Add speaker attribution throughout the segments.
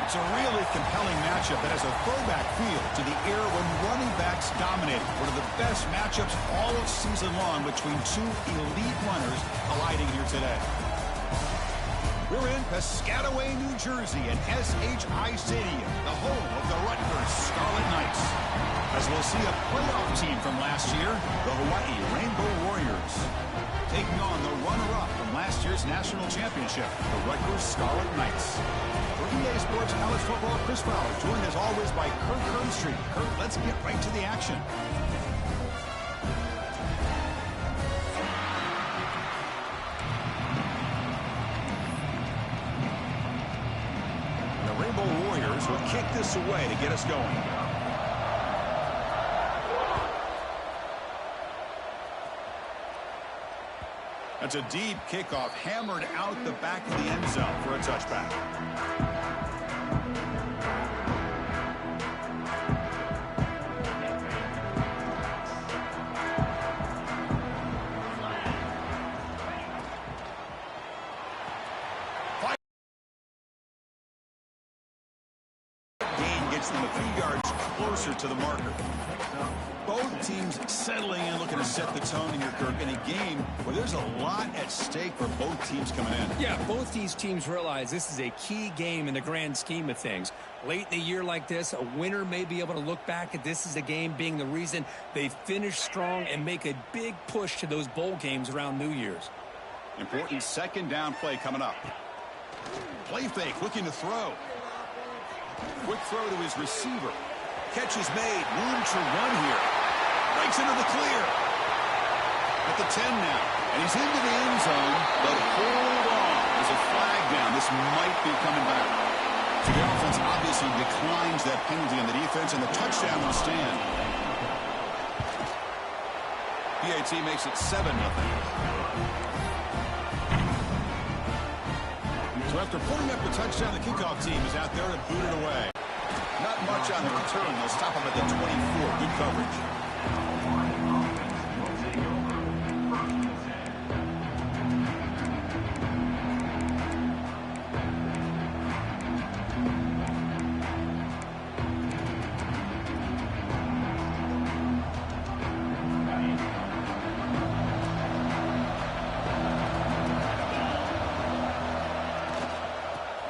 Speaker 1: It's a really compelling matchup that has a throwback feel to the era when running backs dominated. One of the best matchups all of season long between two elite runners colliding here today. We're in Piscataway, New Jersey at SHI Stadium, the home of the Rutgers Scarlet Knights. As we'll see a playoff team from last year, the Hawaii Rainbow Warriors, taking on the runner-up from last year's national championship, the Rutgers Scarlet Knights. For EA Sports College Football, Chris Fowler, joined as always by Kirk Herbstreit. Kirk, let's get right to the action. The Rainbow Warriors will kick this away to get us going. That's a deep kickoff, hammered out the back of the end zone for a touchback. Gain gets them a few yards closer to the marker. Both teams settling in, looking to set the tone in here, Kirk, in a game where there's a lot at stake for both teams coming in.
Speaker 2: Yeah, both these teams realize this is a key game in the grand scheme of things. Late in the year like this, a winner may be able to look back at this as a game being the reason they finish strong and make a big push to those bowl games around New Year's.
Speaker 1: Important second down play coming up. Play fake, looking to throw. Quick throw to his receiver. Catch is made. Room to run here. Breaks into the clear. At the 10 now. And he's into the end zone, but hold on. There's a flag down. This might be coming back. So the offense obviously declines that penalty on the defense, and the touchdown will stand. PAT makes it 7-0. So after putting up the touchdown, the kickoff team is out there to boot it away. Not much on the return. They'll stop him at the 24. Good coverage.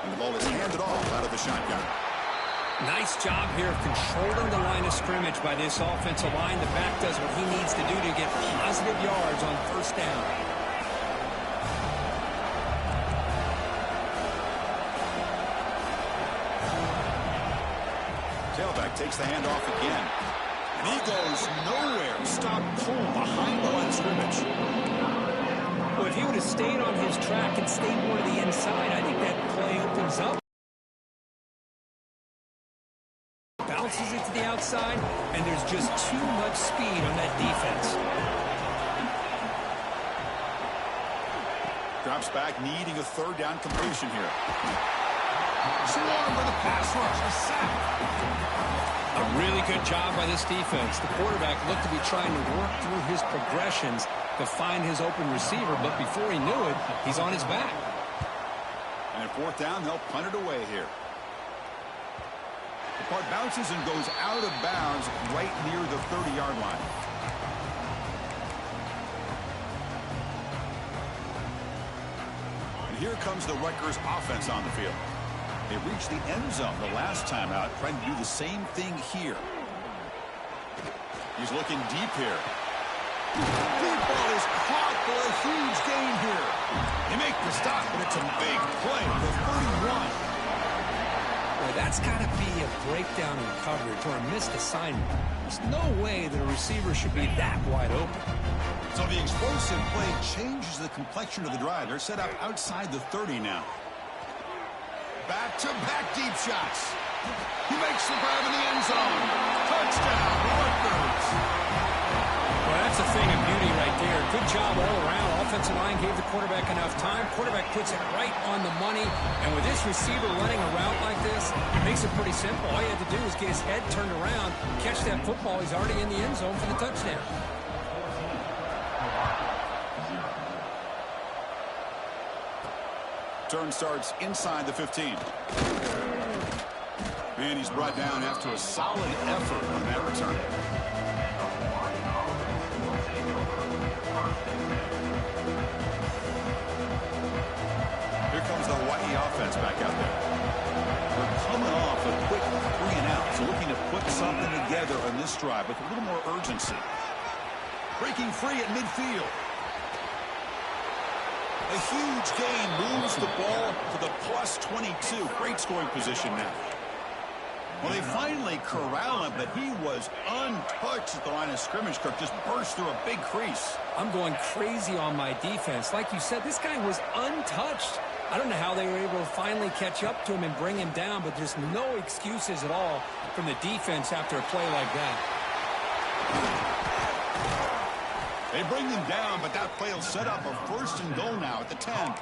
Speaker 1: And the ball is handed off out of the shotgun.
Speaker 2: Nice job here of controlling the line of scrimmage by this offensive line. The back does what he needs to do to get positive yards on first down.
Speaker 1: Tailback takes the handoff again. And he goes nowhere. Stop pull behind the line of scrimmage.
Speaker 2: Well, if he would have stayed on his track and stayed more to the inside, I think that play opens up. Bounces it to the outside, and there's just too much speed on that defense.
Speaker 1: Drops back, needing a third down completion here. Swarm with a pass rush, a sack.
Speaker 2: A really good job by this defense. The quarterback looked to be trying to work through his progressions to find his open receiver, but before he knew it, he's on his back.
Speaker 1: And at fourth down, they'll punt it away here. The punt bounces and goes out of bounds right near the 30-yard line. And here comes the Rutgers offense on the field. They reached the end zone the last time out, trying to do the same thing here. He's looking deep here. Deep ball is caught for a huge gain here. They make the stop, but it's a big play for 31.
Speaker 2: Well, that's got to be a breakdown in coverage or a missed assignment. There's no way that a receiver should be that wide open.
Speaker 1: So the explosive play changes the complexion of the drive. They're set up outside the 30 now. Back-to-back deep shots. He makes the grab in the end zone. Touchdown, Rutgers.
Speaker 2: Well, that's a thing of beauty right there. Good job all around. Offensive line gave the quarterback enough time. Quarterback puts it right on the money. And with this receiver running a route like this, it makes it pretty simple. All you have to do is get his head turned around, catch that football. He's already in the end zone for the touchdown.
Speaker 1: Turn starts inside the 15. And he's brought down after a solid effort on that return. Here comes the Hawaii offense back out there. They're coming off a quick 3-and-out, so looking to put something together on this drive with a little more urgency. Breaking free at midfield. A huge gain moves the ball to the plus 22. Great scoring position now. Well, they finally corral him, but he was untouched at the line of scrimmage. Kirk just burst through a big crease.
Speaker 2: I'm going crazy on my defense. Like you said, this guy was untouched. I don't know how they were able to finally catch up to him and bring him down, but there's no excuses at all from the defense after a play like that.
Speaker 1: They bring him down, but that play will set up a 1st and goal now at the 10.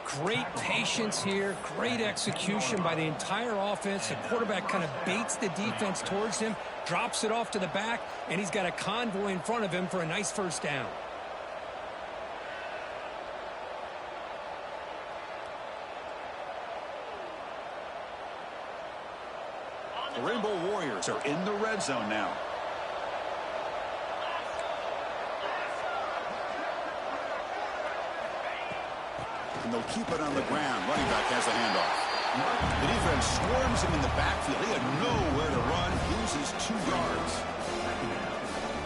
Speaker 2: Great patience here, great execution by the entire offense. The quarterback kind of baits the defense towards him, drops it off to the back, and he's got a convoy in front of him for a nice 1st down.
Speaker 1: The Rainbow Warriors are in the red zone now. And they'll keep it on the ground. Running back has the handoff. The defense swarms him in the backfield. He had nowhere to run. Loses 2 yards.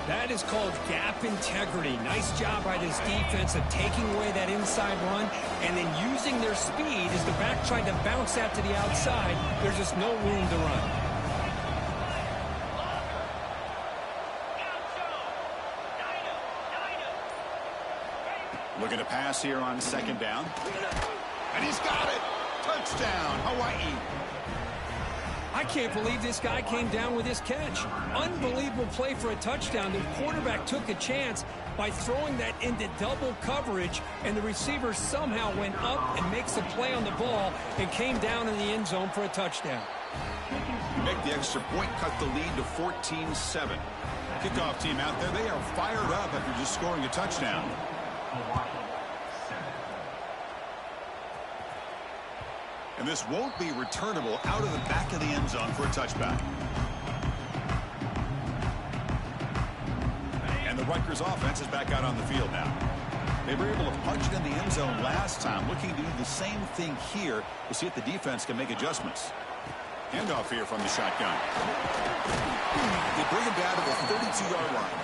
Speaker 2: That is called gap integrity. Nice job by this defense of taking away that inside run and then using their speed as the back tried to bounce that to the outside. There's just no room to run.
Speaker 1: Looking to pass here on 2nd down. And he's got it. Touchdown, Hawaii.
Speaker 2: I can't believe this guy came down with this catch. Unbelievable play for a touchdown. The quarterback took a chance by throwing that into double coverage, and the receiver somehow went up and makes a play on the ball and came down in the end zone for a touchdown.
Speaker 1: Make the extra point, cut the lead to 14-7. Kickoff team out there, they are fired up after just scoring a touchdown. And this won't be returnable out of the back of the end zone for a touchback. And the Rutgers offense is back out on the field now. They were able to punch it in the end zone last time, looking to do the same thing here to see if the defense can make adjustments. Handoff here from the shotgun. They bring him down to the 32-yard line.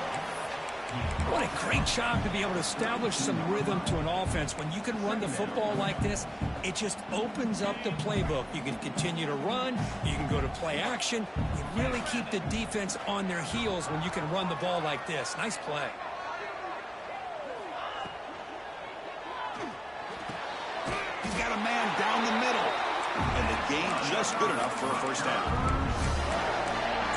Speaker 2: What a great job to be able to establish some rhythm to an offense. When you can run the football like this, it just opens up the playbook. You can continue to run. You can go to play action. You really keep the defense on their heels when you can run the ball like this. Nice play.
Speaker 1: He's got a man down the middle. And the gain just good enough for a 1st down.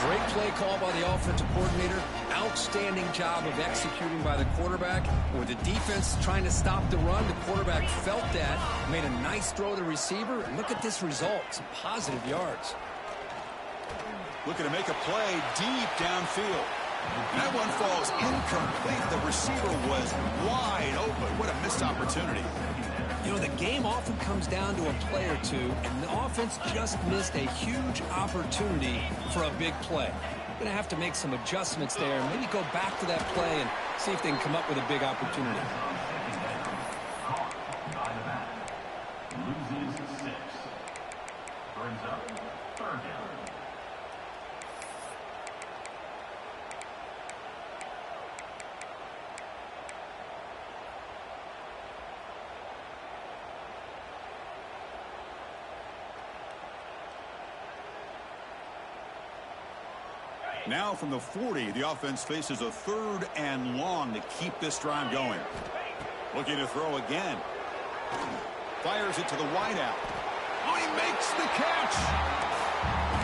Speaker 2: Great play call by the offensive coordinator. Outstanding job of executing by the quarterback. With the defense trying to stop the run, the quarterback felt that, made a nice throw to the receiver, and look at this result. Some positive yards.
Speaker 1: Looking to make a play deep downfield. That one falls incomplete. The receiver was wide open. What a missed opportunity.
Speaker 2: You know, the game often comes down to a play or two, and the offense just missed a huge opportunity for a big play. Going to have to make some adjustments there, maybe go back to that play and see if they can come up with a big opportunity.
Speaker 3: Loses 6. Brings up 3rd down.
Speaker 1: Now from the 40, the offense faces a 3rd and long to keep this drive going. Looking to throw again. Fires it to the wideout. Oh, he makes the catch.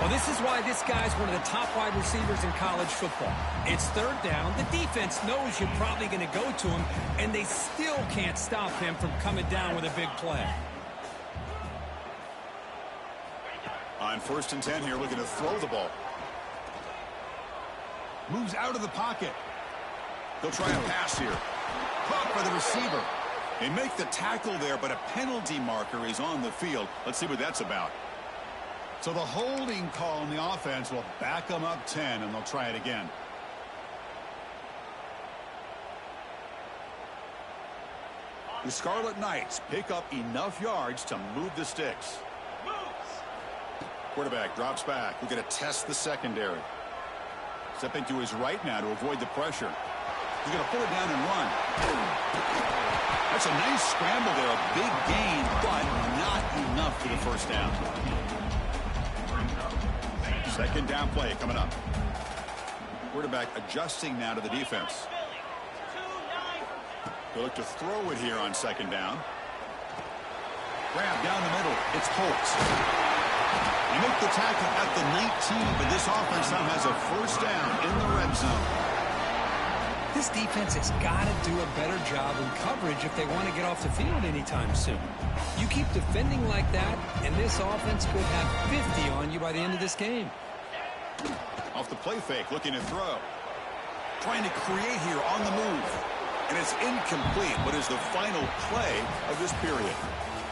Speaker 2: Well, this is why this guy's one of the top wide receivers in college football. It's 3rd down. The defense knows you're probably going to go to him, and they still can't stop him from coming down with a big play.
Speaker 1: On 1st and 10 here, looking to throw the ball. Moves out of the pocket. They'll try a pass here. Caught by the receiver. They make the tackle there, but a penalty marker is on the field. Let's see what that's about. So the holding call on the offense will back them up 10, and they'll try it again. The Scarlet Knights pick up enough yards to move the sticks. Quarterback drops back. We're going to test the secondary. Stepping to his right now to avoid the pressure. He's going to pull it down and run. That's a nice scramble there. A big gain, but not enough for the first down. Second down play coming up. Quarterback adjusting now to the defense. They look to throw it here on second down. Grab down the middle. It's Colts. They make the tackle at the 19, but this offense now has a first down in the red zone.
Speaker 2: This defense has got to do a better job in coverage if they want to get off the field anytime soon. You keep defending like that, and this offense could have 50 on you by the end of this game.
Speaker 1: Off the play fake, looking to throw. Trying to create here on the move. And it's incomplete, but is the final play of this period.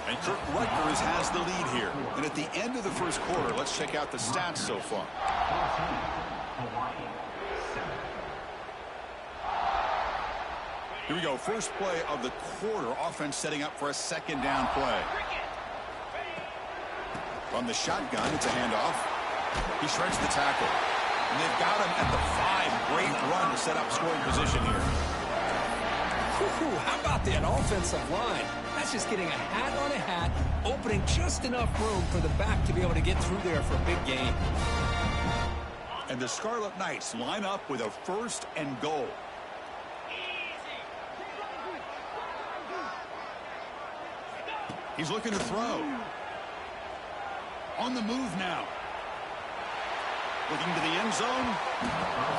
Speaker 1: And Kirk Rutgers has the lead here. And at the end of the first quarter, let's check out the stats so far. Here we go. First play of the quarter. Offense setting up for a second down play. From the shotgun, it's a handoff. He shreds the tackle. And they've got him at the 5. Great run to set up scoring position here.
Speaker 2: Whew, how about that offensive line? That's just getting a hat on a hat, opening just enough room for the back to be able to get through there for a big gain.
Speaker 1: And the Scarlet Knights line up with a first and goal. He's looking to throw. On the move now. Looking to the end zone.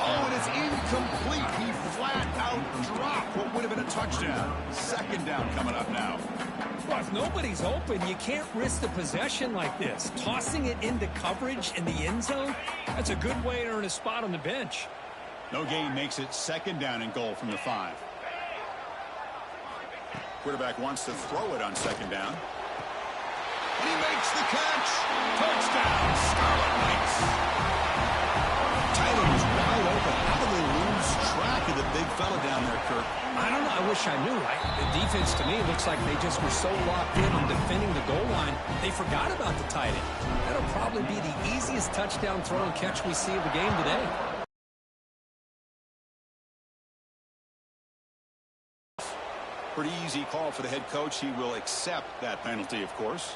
Speaker 1: Oh, and it's incomplete. He flat out dropped what would have been a touchdown. Second down coming up now.
Speaker 2: Well, if nobody's open, you can't risk the possession like this. Tossing it into coverage in the end zone, that's a good way to earn a spot on the bench.
Speaker 1: No gain makes it second down and goal from the 5. Quarterback wants to throw it on second down. And he makes the catch. Touchdown, Scarlet Knights. Tight end was wide open. How do they lose track of the big fella down there, Kirk?
Speaker 2: I don't know. I wish I knew. The defense, to me, looks like they just were so locked in on defending the goal line, they forgot about the tight end. That'll probably be the easiest touchdown throw and catch we see of the game today.
Speaker 1: Pretty easy call for the head coach. He will accept that penalty, of course.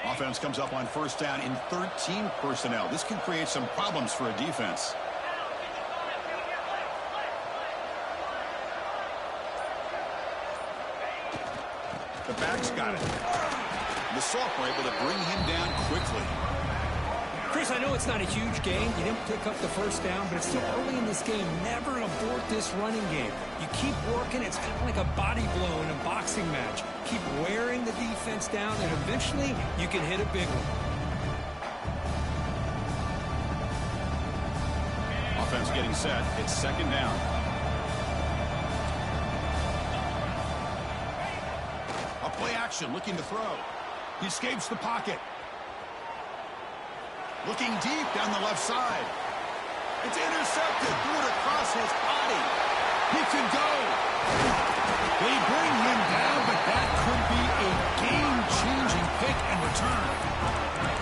Speaker 1: Offense comes up on first down in 13 personnel. This can create some problems for a defense. The back's got it. The sophomore able to bring him down quickly.
Speaker 2: Chris, I know it's not a huge game. You didn't pick up the first down, but it's still early in this game. Never abort this running game. You keep working. It's kind of like a body blow in a boxing match. Keep wearing the defense down, and eventually you can hit a big one.
Speaker 1: Offense getting set. It's second down. A play action, looking to throw. He escapes the pocket. Looking deep down the left side. It's intercepted. Threw it across his body. He could go. They bring him down, but that could be a game-changing pick and return.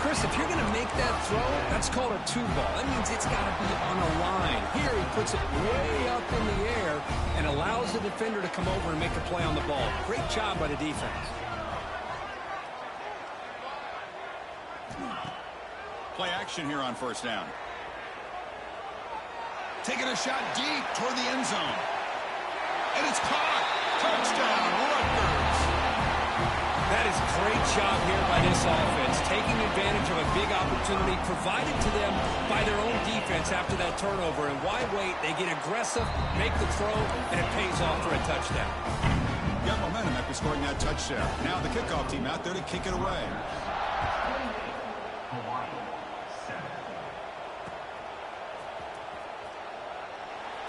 Speaker 2: Chris, if you're going to make that throw, that's called a 2-ball. That means it's got to be on a line. Here he puts it way up in the air and allows the defender to come over and make a play on the ball. Great job by the defense.
Speaker 1: Play action here on first down. Taking a shot deep toward the end zone. And it's caught. Touchdown, Rutgers.
Speaker 2: That is a great job here by this offense, taking advantage of a big opportunity provided to them by their own defense after that turnover. And why wait? They get aggressive, make the throw, and it pays off for a touchdown.
Speaker 1: Got momentum after scoring that touchdown. Now the kickoff team out there to kick it away.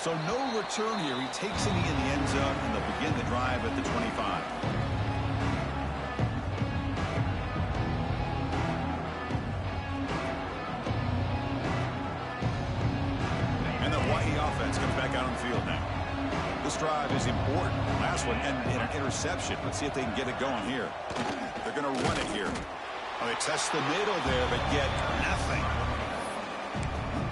Speaker 1: So no return here. He takes it in the end zone, and they'll begin the drive at the 25. And the Hawaii offense comes back out on the field now. This drive is important. Last one ended in an interception. Let's see if they can get it going here. They're going to run it here. Oh, they test the middle there, but get nothing.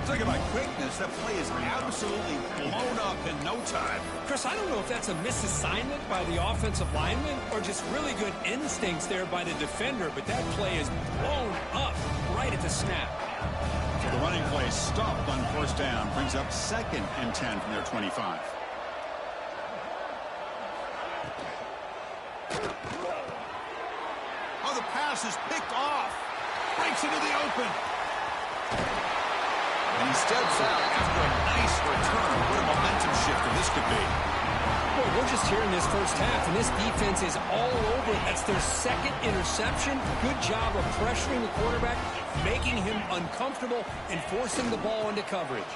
Speaker 1: Talking about quickness, that play is absolutely blown up in no time.
Speaker 2: Chris, I don't know if that's a misassignment by the offensive lineman or just really good instincts there by the defender, but that play is blown up right at the snap.
Speaker 1: So the running play stopped on first down, brings up 2nd and 10 from their 25. Oh, the pass is picked off. Breaks into the open. And he steps out after a nice return. What a momentum shifter this could be.
Speaker 2: Boy, we're just here in this first half, and this defense is all over. That's their 2nd interception. Good job of pressuring the quarterback, making him uncomfortable, and forcing the ball into coverage.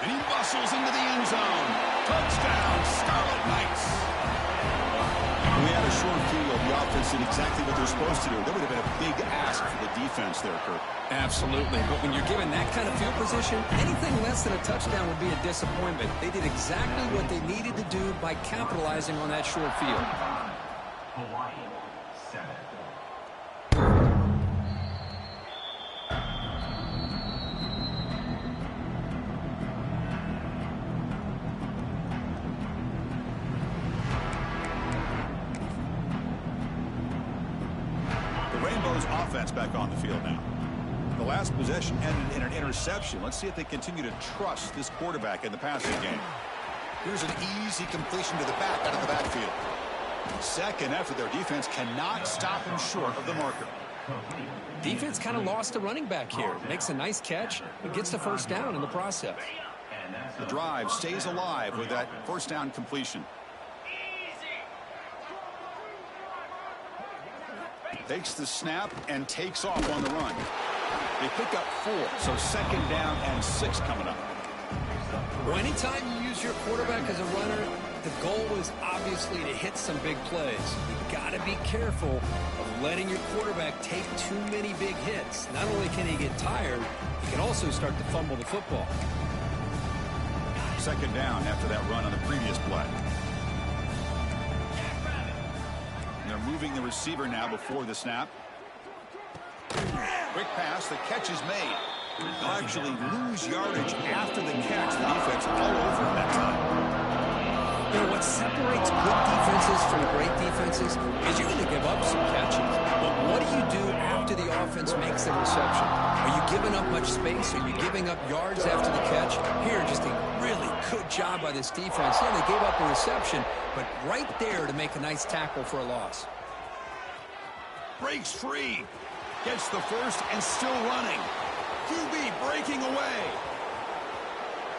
Speaker 1: And he bustles into the end zone. Touchdown, Scarlet Knights. We had a short field. The offense did exactly what they're supposed to do. That would have been a big ask for the defense there, Kurt.
Speaker 2: Absolutely. But when you're given that kind of field position, anything less than a touchdown would be a disappointment. They did exactly what they needed to do by capitalizing on that short field.
Speaker 3: Hawaii, 7.
Speaker 1: Offense back on the field now. The last possession ended in an interception. Let's see if they continue to trust this quarterback in the passing game. Here's an easy completion to the back out of the backfield. 2nd effort. Their defense cannot stop him short of the marker.
Speaker 2: Defense kind of lost a running back here. Makes a nice catch, but gets the first down in the process.
Speaker 1: The drive stays alive with that first down completion. Takes the snap and takes off on the run. They pick up 4, so 2nd down and 6 coming up.
Speaker 2: Well, anytime you use your quarterback as a runner, the goal is obviously to hit some big plays. You've got to be careful of letting your quarterback take too many big hits. Not only can he get tired, he can also start to fumble the football.
Speaker 1: 2nd down after that run on the previous play. They're moving the receiver now before the snap. Quick pass. The catch is made. They'll actually lose yardage after the catch. The defense all over him that time.
Speaker 2: You know, what separates good defenses from great defenses is you're going to give up some catches. But what do you do after the offense makes the reception? Are you giving up much space? Are you giving up yards after the catch? Here, just a really good job by this defense. Yeah, they gave up a reception, but right there to make a nice tackle for a loss.
Speaker 1: Breaks free. Gets the first and still running. QB breaking away.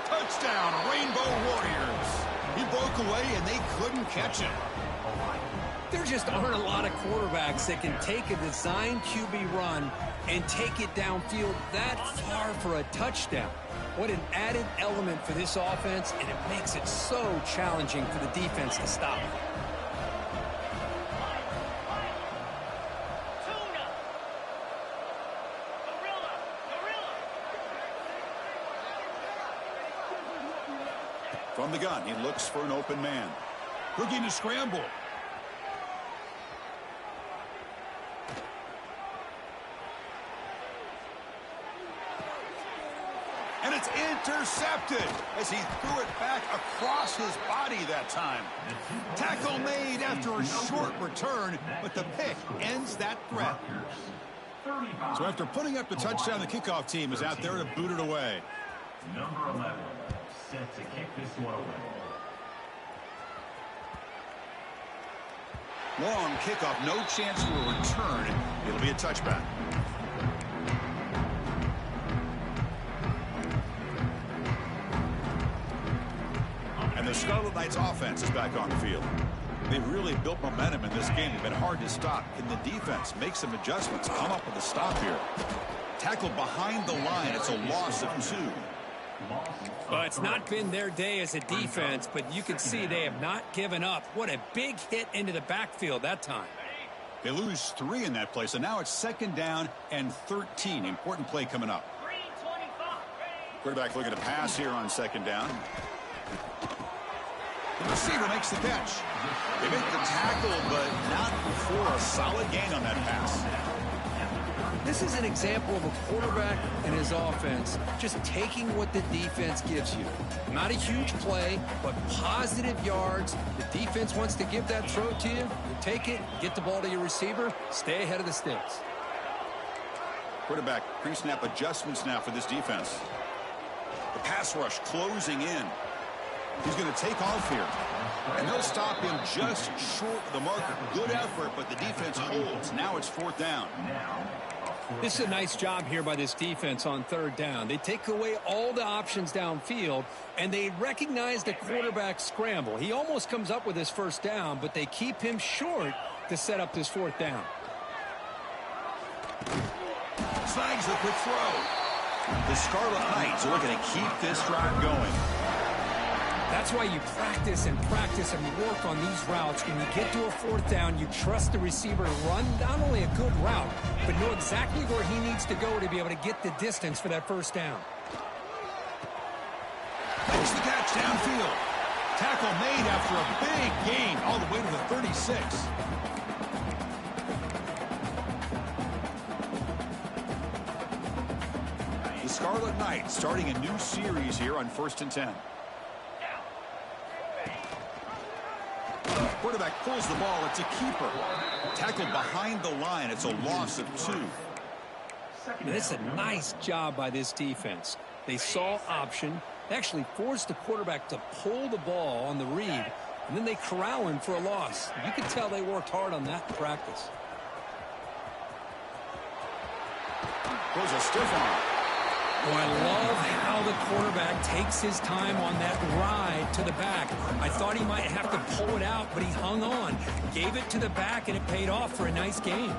Speaker 1: Touchdown, Rainbow Warriors. He broke away and they couldn't catch him.
Speaker 2: There just aren't a lot of quarterbacks that can take a design QB run and take it downfield that far for a touchdown. What an added element for this offense, and it makes it so challenging for the defense to stop.
Speaker 1: From the gun, he looks for an open man. Looking to scramble. And it's intercepted as he threw it back across his body that time. Tackle made after a short return, but the pick ends that threat. So after putting up the touchdown, the kickoff team is out there to boot it away.
Speaker 3: Number 11, set to kick this one away.
Speaker 1: Long kickoff, no chance for a return. It'll be a touchback. And the Scarlet Knights offense is back on the field. They've really built momentum in this game. They've been hard to stop. Can the defense make some adjustments? Come up with a stop here. Tackled behind the line. It's a loss of 2.
Speaker 2: Well, it's not been their day as a defense, but you can see they have not given up. What a big hit into the backfield that time.
Speaker 1: They lose 3 in that play, so now it's 2nd down and 13. Important play coming up. Quarterback looking to pass here on 2nd down. The receiver makes the catch. They make the tackle, but not before a solid gain on that pass.
Speaker 2: This is an example of a quarterback and his offense just taking what the defense gives you. Not a huge play, but positive yards. The defense wants to give that throw to you. You take it, get the ball to your receiver, stay ahead of the sticks.
Speaker 1: Quarterback pre-snap adjustments now for this defense. The pass rush closing in. He's going to take off here. And they'll stop him just short of the marker. Good effort, but the defense holds. Now it's 4th down.
Speaker 2: This is a nice job here by this defense on 3rd down. They take away all the options downfield, and they recognize the quarterback scramble. He almost comes up with his 1st down, but they keep him short to set up this 4th down.
Speaker 1: Snags the quick throw. The Scarlet Knights are looking to keep this drive going.
Speaker 2: That's why you practice and work on these routes. When you get to a 4th down, you trust the receiver to run not only a good route, but know exactly where he needs to go to be able to get the distance for that 1st down.
Speaker 1: Makes the catch downfield. Tackle made after a big gain all the way to the 36. The Scarlet Knights starting a new series here on 1st and 10. Quarterback pulls the ball. It's a keeper. Tackled behind the line. It's a loss of 2.
Speaker 2: And it's a nice job by this defense. They saw option. They actually forced the quarterback to pull the ball on the read, and then they corral him for a loss. You can tell they worked hard on that in practice.
Speaker 1: Goes a stiff arm.
Speaker 2: Oh, I love how the quarterback takes his time on that ride to the back. I thought he might have to pull it out, but he hung on. Gave it to the back, and it paid off for a nice gain.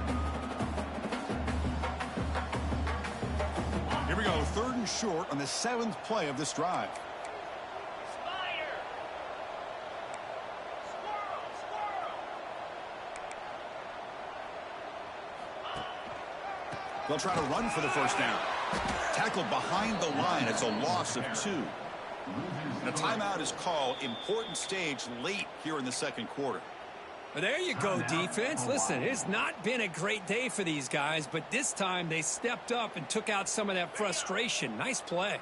Speaker 1: Here we go, 3rd and short on the 7th play of this drive. They'll try to run for the 1st down. Tackled behind the line. It's a loss of 2. And a timeout is called. Important stage late here in the 2nd quarter.
Speaker 2: Well, there you go, defense. Listen, it's not been a great day for these guys, but this time they stepped up and took out some of that frustration. Nice play.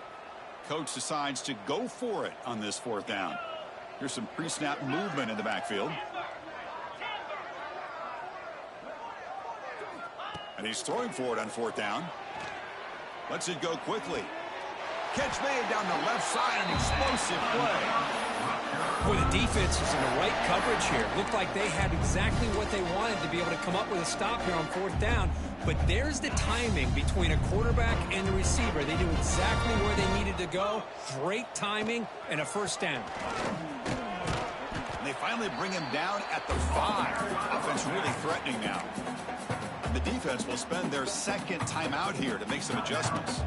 Speaker 1: Coach decides to go for it on this 4th down. Here's some pre-snap movement in the backfield. And he's throwing for it on 4th down. Lets it go quickly. Catch made down the left side, an explosive play.
Speaker 2: Boy, the defense was in the right coverage here. Looked like they had exactly what they wanted to be able to come up with a stop here on 4th down. But there's the timing between a quarterback and the receiver. They knew exactly where they needed to go. Great timing and a 1st down.
Speaker 1: And they finally bring him down at the 5. Offense really threatening now. The defense will spend their 2nd timeout here to make some adjustments.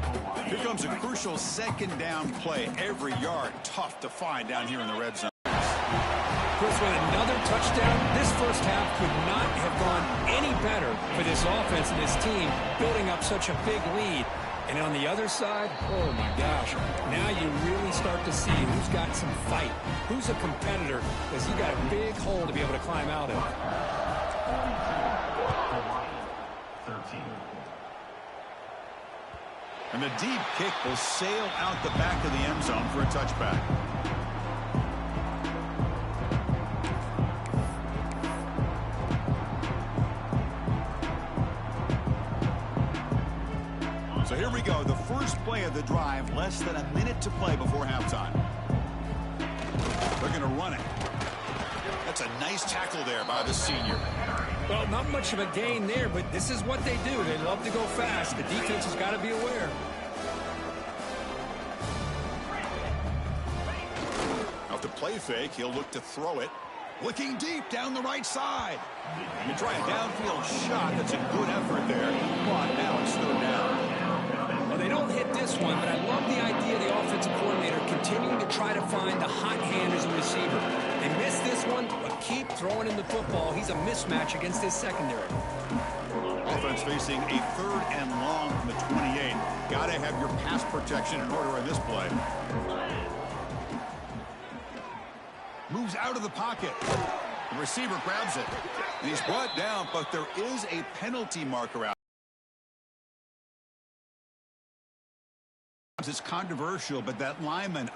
Speaker 1: Here comes a crucial 2nd down play. Every yard tough to find down here in the red zone.
Speaker 2: Chris, with another touchdown, this 1st half could not have gone any better for this offense and this team, building up such a big lead. And on the other side, oh my gosh, now you really start to see who's got some fight, who's a competitor, because you got a big hole to be able to climb out of.
Speaker 1: And the deep kick will sail out the back of the end zone for a touchback. So here we go, the first play of the drive, less than a minute to play before halftime. They're going to run it. That's a nice tackle there by the senior.
Speaker 2: Well, not much of a gain there, but this is what they do. They love to go fast. The defense has got to be aware.
Speaker 1: Off the play fake, he'll look to throw it. Looking deep down the right side. You try a downfield shot. That's a good effort there. But now it's 3rd down.
Speaker 2: Well, They don't hit this one, but I love the idea of the offensive coordinator continuing to try to find the hot hand as a receiver. They missed this one, but keep throwing him the football. He's a mismatch against his secondary.
Speaker 1: Offense facing a 3rd and long from the 28. Got to have your pass protection in order in this play. Moves out of the pocket. The receiver grabs it. And he's brought down, but there is a penalty marker out. It's controversial, but that lineman